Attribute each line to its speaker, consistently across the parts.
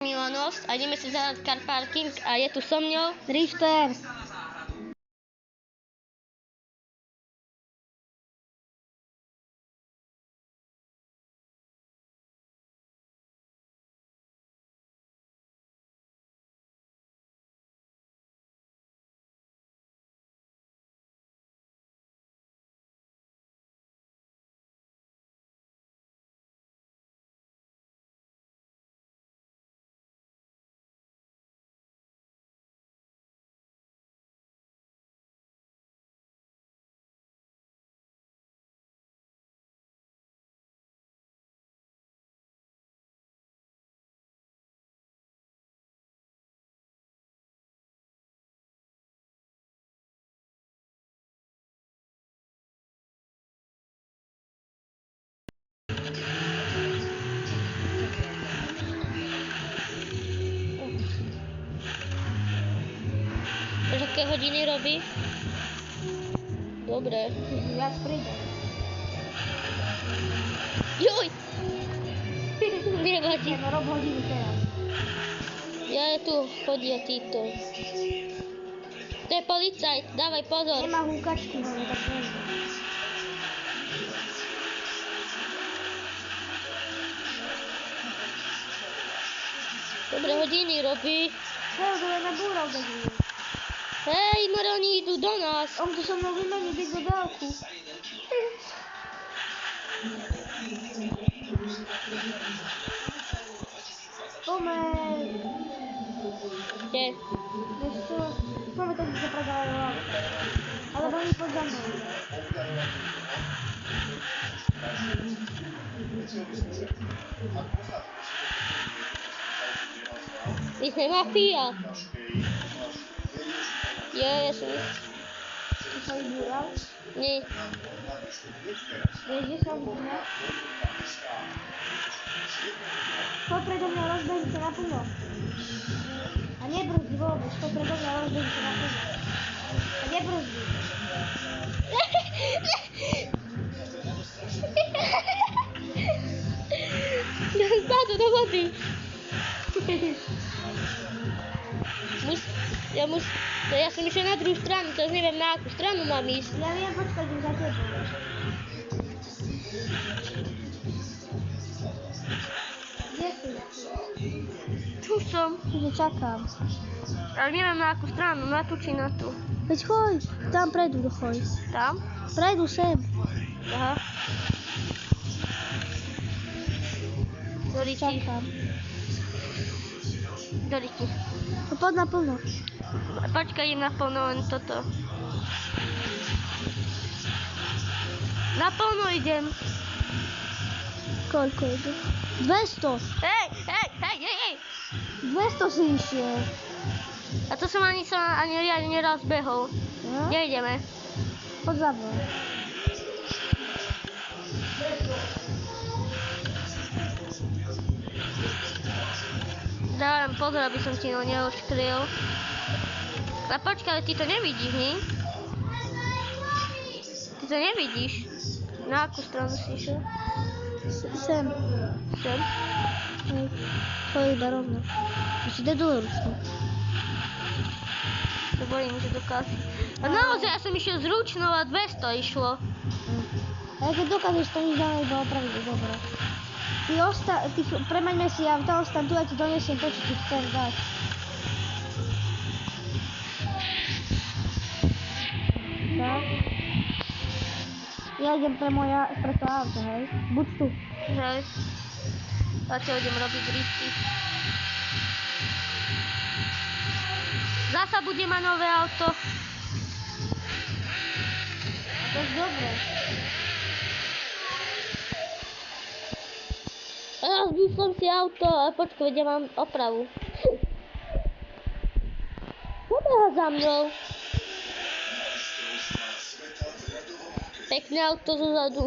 Speaker 1: Milanos a ideme si zahrať car parking a je tu so mňou
Speaker 2: Drifter.
Speaker 1: aké hodiny robí? Dobre.
Speaker 2: Viac príde.
Speaker 1: Juj! Nevadí.
Speaker 2: No rob hodinu teraz.
Speaker 1: Ja je tu chodia títo. To je policajt, dávaj pozor.
Speaker 2: Nemá húkačky, no tak neviem.
Speaker 1: Dobre hodiny robí.
Speaker 2: Hej, to je na búral dobrý.
Speaker 1: Hej, more oni idú do nás.
Speaker 2: On tu so mnou vymení byť do dálku. Pomeň.
Speaker 1: Kde?
Speaker 2: Vieš čo? Máme tak, že sa predávajú auta. Alebo oni poď za mnou.
Speaker 1: My sme mafia. Ja som...
Speaker 2: Ty sa ich búral?
Speaker 1: Nie.
Speaker 2: Vieš, že sa búral? Poď predo mňa, rozbeží sa naplno. A nebrzdí vôbec, poď predo mňa, rozbeží sa naplno. A nebrzdí.
Speaker 1: Ja spadl do vody. Ja som išiel na druhú stranu, teraz neviem na akú stranu mám ísť.
Speaker 2: Ja viem, počkaj, idem za tebou. Kde si?
Speaker 1: Tu som,
Speaker 2: Tu ťa čakám.
Speaker 1: ale neviem na akú stranu, na tú či na tú.
Speaker 2: Veď choď, tam predu choď.
Speaker 1: Tam?
Speaker 2: Predu sem.
Speaker 1: Aha. Doriči.
Speaker 2: Čakám.
Speaker 1: Doriči.
Speaker 2: No poď naplno.
Speaker 1: Počkaj, idem naplno len toto. Naplno idem.
Speaker 2: Koľko ide? 200.
Speaker 1: Hej!
Speaker 2: 200 si išiel.
Speaker 1: A to som ani riadne nerozbehol.
Speaker 2: No?
Speaker 1: Kde ideme?
Speaker 2: Poď za mnou.
Speaker 1: Dávam pozor, aby som ti neoškryl. A počkaj, ale ty to nevidíš, nie? Ty to nevidíš. Na akú stranu si išiel?
Speaker 2: Sem.
Speaker 1: Sem?
Speaker 2: Hej. To je iba rovno. Musí dať dole ručku.
Speaker 1: To bojím, že dokážeš. A naozaj, ja som išiel s ručnou a 200 išlo.
Speaker 2: A keď dokážeš to nič dáme iba opraviť, dobre. Ty premaňme si auta, ostan tu, ja ti donesiem to, čo ti chcem dať. Tak. Ja idem pre to auto, hej. Buď tu.
Speaker 1: Hej. Zatiaľ idem robiť drifty. Zasa bude mať nové auto.
Speaker 2: A to je dobre.
Speaker 1: Rozbil som si auto a počkaj, kde mám opravu. Čo beha za mnou? Pekné auto zozadu.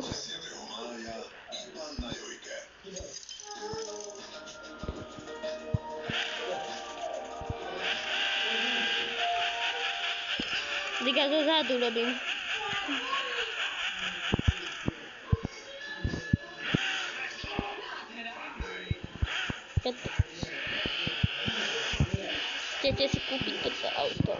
Speaker 1: Díka zozadu robím. chcete si kúpiť toto auto.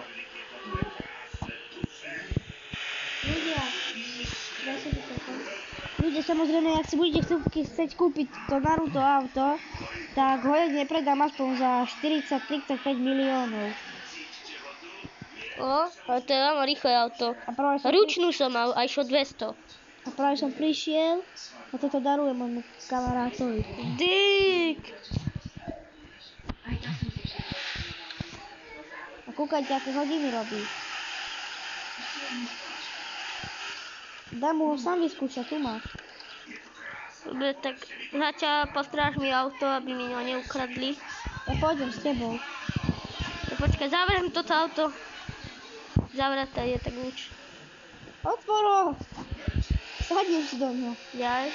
Speaker 2: Ľudia, samozrejme, ak si budete chcieť kúpiť to Naruto auto, tak ho ja nepredám aspoň za 40-35 miliónov.
Speaker 1: Ale to je veľmi rýchle auto.
Speaker 2: A práve
Speaker 1: Ručnú som mal, aj šo 200.
Speaker 2: som prišiel a toto darujem môjmu kamarátovi.
Speaker 1: Dík!
Speaker 2: A kúkajte, aké hodiny robí. Daj mu ho sám vyskúšať, tu má.
Speaker 1: Dobre, tak zatiaľ postráž mi auto, aby mi ho neukradli.
Speaker 2: Ja pôjdem s tebou.
Speaker 1: Počkaj, zavriem toto auto. Zavreté je, tak nič.
Speaker 2: Otvor ho! Sadnem si do ňa.
Speaker 1: Jaj.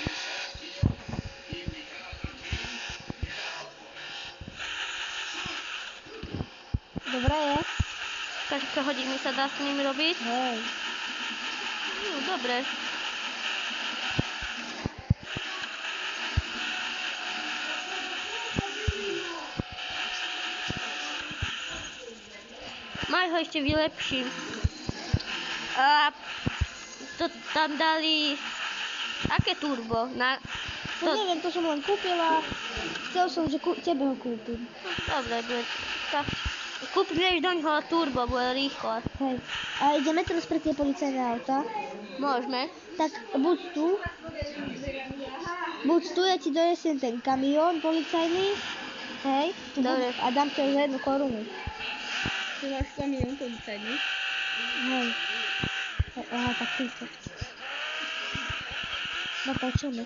Speaker 2: Dobre je?
Speaker 1: Každé hodiny sa dá s nimi robiť?
Speaker 2: Hej.
Speaker 1: No, dobre. Maj ho ešte vylepším. A to tam dali... Aké turbo?
Speaker 2: No neviem, to som len kúpila. Chcel som, že tebe ho kúpim.
Speaker 1: Dobre, bude. Tak. Kúpim doňho turbo, bude rýchlo.
Speaker 2: Hej. A ideme teraz pre tie policajné auta.
Speaker 1: Môžeme.
Speaker 2: Tak buď tu, ja ti donesiem ten kamión policajný, hej,
Speaker 1: Dobre.
Speaker 2: a dám ti ho za 1 korunu.
Speaker 1: Tu máš kamión policajný.
Speaker 2: Hej. Aha, tak týto. No počujeme.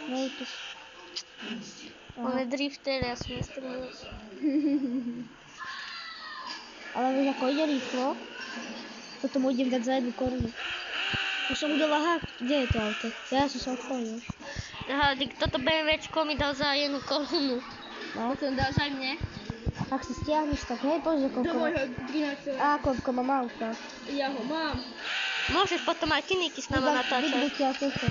Speaker 2: No je tu.
Speaker 1: On je drifter, ja som myslel.
Speaker 2: Ale vieš, ako ide rýchlo, toto mu idem dať za 1 korunu. Už som udala hák. Kde je to auto? Ja som sa otvoril.
Speaker 1: Aha, toto BMWčko mi dal za 1 korunu.
Speaker 2: No.
Speaker 1: Potom dáš aj mne?
Speaker 2: Ak si stiahneš, tak hej, pozri,
Speaker 1: Do
Speaker 2: koľko...
Speaker 1: môjho 13.
Speaker 2: A koľko mám auta.
Speaker 1: Ja ho mám. Môžeš potom aj ty Niky s nama natáčať.
Speaker 2: Vybutia toto.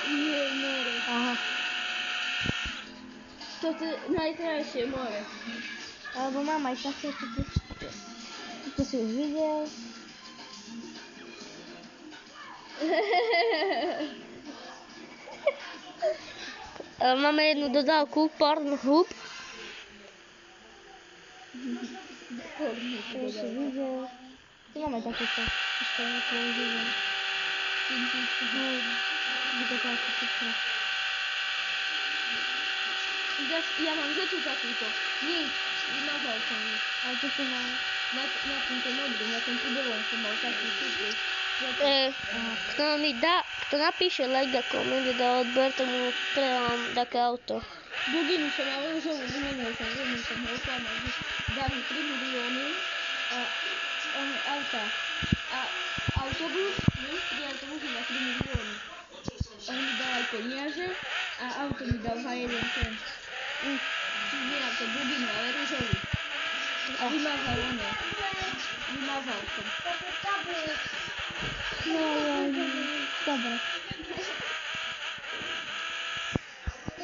Speaker 1: Nie, more.
Speaker 2: Aha.
Speaker 1: Toto je najkrajšie more.
Speaker 2: Alebo mám aj takéto. To si už videl.
Speaker 1: Máme jednu dodávku, Pornhub.
Speaker 2: To si videl. Tu máme takéto. Ešte to už videl. Hej. Bude to ako toto.
Speaker 1: Ja mám že tu takúto. Nič, na balkóne.
Speaker 2: Ale tu tu mám.
Speaker 1: Na tomto modrú, na tom pudovom som mal takú túto. Kto napíše like a koment a dá odber, tomu predám také auto. Buginu som mal rúžovú, vymenil som ho oklamal, že dá mi 3 milióny auta. A autobus, 3 autobusy na 3 milióny. On mi dal aj peniaze a auto mi dal za 1 cent. Čiže nie to buginu, ale rúžovú. A vymazal ono. Vymazal som.
Speaker 2: Dobre.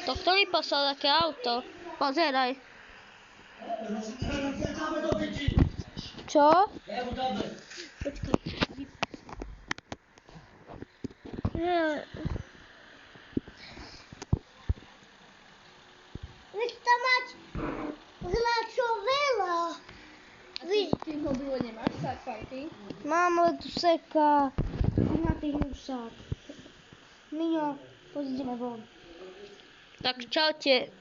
Speaker 1: To kto mi poslal také auto? Pozeraj.
Speaker 2: Čo?
Speaker 1: Počkaj.
Speaker 2: Vy to mať zlačovelo.
Speaker 1: Ty ho bylo nemáš, tak party?
Speaker 2: Mám, ale tu seká. Na tých husák. Miňo, poď ideme von.
Speaker 1: Tak čaute.